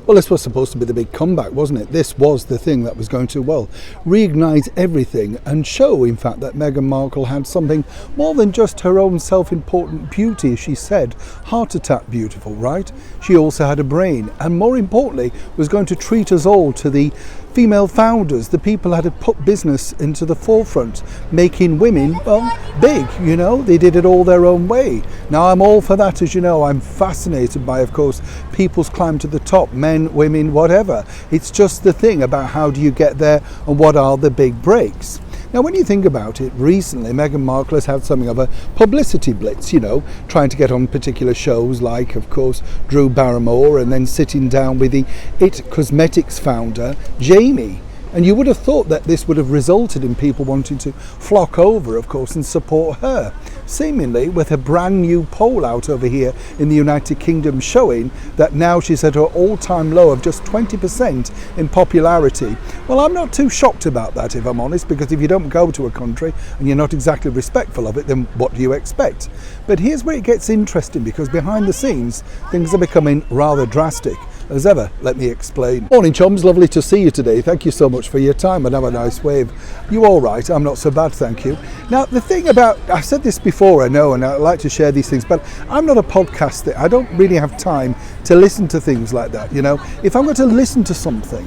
Well, this was supposed to be the big comeback, wasn't it? This was the thing that was going to, well, reignite everything and show, in fact, that Meghan Markle had something more than just her own self-important beauty, as she said, heart attack beautiful, right? She also had a brain, and more importantly, was going to treat us all to the female founders, the people that had put business into the forefront, making women, well, big, you know, they did it all their own way. Now, I'm all for that, as you know. I'm fascinated by, of course, people's climb to the top, men, women, whatever. It's just the thing about how do you get there and what are the big breaks. Now, when you think about it, recently Meghan Markle has had something of a publicity blitz, you know, trying to get on particular shows like, of course, Drew Barrymore, and then sitting down with the IT Cosmetics founder, Jamie. And you would have thought that this would have resulted in people wanting to flock over, of course, and support her. Seemingly, with a brand new poll out over here in the United Kingdom showing that now she's at her all-time low of just 20% in popularity. Well, I'm not too shocked about that, if I'm honest, because if you don't go to a country and you're not exactly respectful of it, then what do you expect? But here's where it gets interesting, because behind the scenes, things are becoming rather drastic. As ever, let me explain. Morning, chums. Lovely to see you today. Thank you so much for your time, and have a nice wave. You all right? I'm not so bad, thank you. Now, the thing about, I've said this before, I know, and I like to share these things, but I'm not a podcaster. I don't really have time to listen to things like that, you know. If I'm going to listen to something,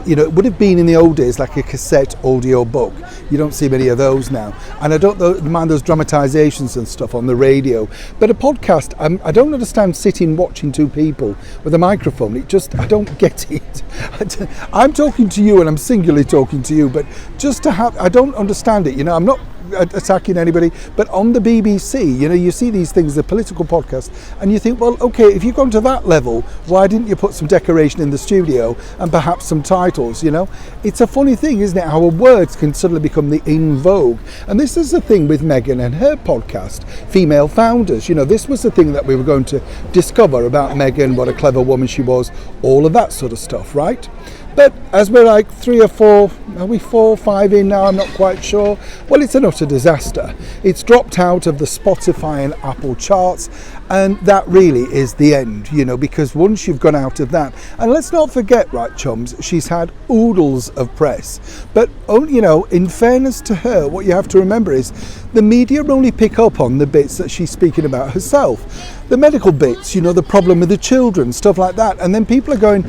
you know, it would have been in the old days like a cassette audio book. You don't see many of those now. And I don't mind those dramatizations and stuff on the radio. But a podcast, I don't understand sitting watching two people with a microphone. It just, I don't get it. I'm talking to you and I'm singularly talking to you, but just to have, I don't understand it. You know, I'm not attacking anybody, but on the BBC, you know, you see these things, the political podcast, and you think, well, okay, if you've gone to that level, why didn't you put some decoration in the studio and perhaps some titles, you know? It's a funny thing, isn't it, how words can suddenly become the in vogue. And this is the thing with Meghan and her podcast, Female Founders. You know, this was the thing that we were going to discover about Meghan, what a clever woman she was, all of that sort of stuff, right? But as we're like 3 or 4, are we 4 or 5 in now? I'm not quite sure. Well, it's an utter disaster. It's dropped out of the Spotify and Apple charts, and that really is the end, you know, because once you've gone out of that, and let's not forget, right, chums, she's had oodles of press. But, you know, in fairness to her, what you have to remember is the media only pick up on the bits that she's speaking about herself. The medical bits, you know, the problem with the children, stuff like that. And then people are going,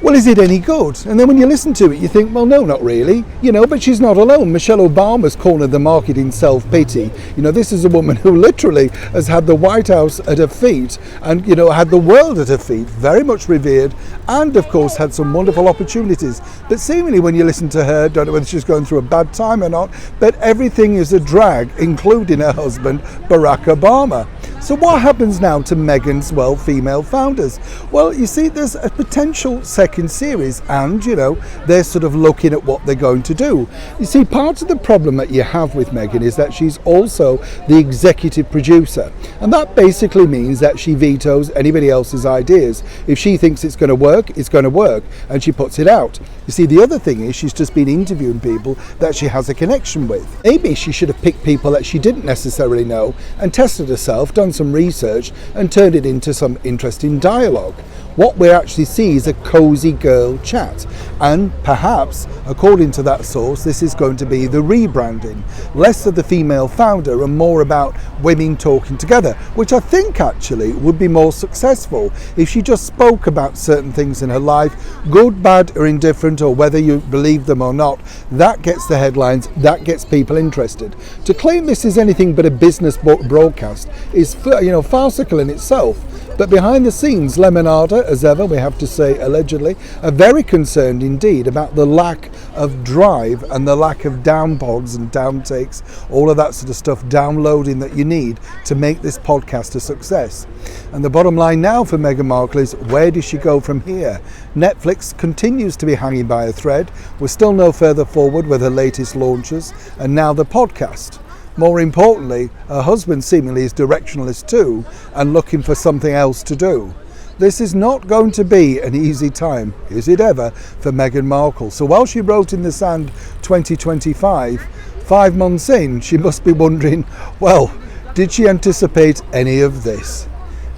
well, is it any good? And then when you listen to it, you think, well, no, not really. You know, but she's not alone. Michelle Obama's cornered the market in self-pity. You know, this is a woman who literally has had the White House at her feet and, you know, had the world at her feet, very much revered, and, of course, had some wonderful opportunities. But seemingly when you listen to her, don't know whether she's going through a bad time or not, but everything is a drag, including her husband, Barack Obama. So what happens now to Meghan's, well, female founders? Well, you see, there's a potential second series, and, you know, they're sort of looking at what they're going to do. You see, part of the problem that you have with Meghan is that she's also the executive producer, and that basically means that she vetoes anybody else's ideas. If she thinks it's going to work, it's going to work, and she puts it out. You see, the other thing is she's just been interviewing people that she has a connection with. Maybe she should have picked people that she didn't necessarily know and tested herself, done some research and turned it into some interesting dialogue. What we actually see is a cozy girl chat, and perhaps, according to that source, this is going to be the rebranding. Less of the female founder and more about women talking together, which I think actually would be more successful if she just spoke about certain things in her life, good, bad or indifferent, or whether you believe them or not. That gets the headlines, that gets people interested. To claim this is anything but a business broadcast is, you know, farcical in itself. But behind the scenes, Lemonada, as ever, we have to say allegedly, are very concerned indeed about the lack of drive and the lack of down pods and downtakes, all of that sort of stuff, downloading that you need to make this podcast a success. And the bottom line now for Meghan Markle is, where does she go from here? Netflix continues to be hanging by a thread. We're still no further forward with her latest launches, and now the podcast. More importantly, her husband seemingly is directionless too and looking for something else to do. This is not going to be an easy time, is it ever, for Meghan Markle? So while she wrote in the sand 2025, 5 months in, she must be wondering, well, did she anticipate any of this?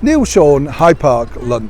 Neil Sean, Hyde Park, London.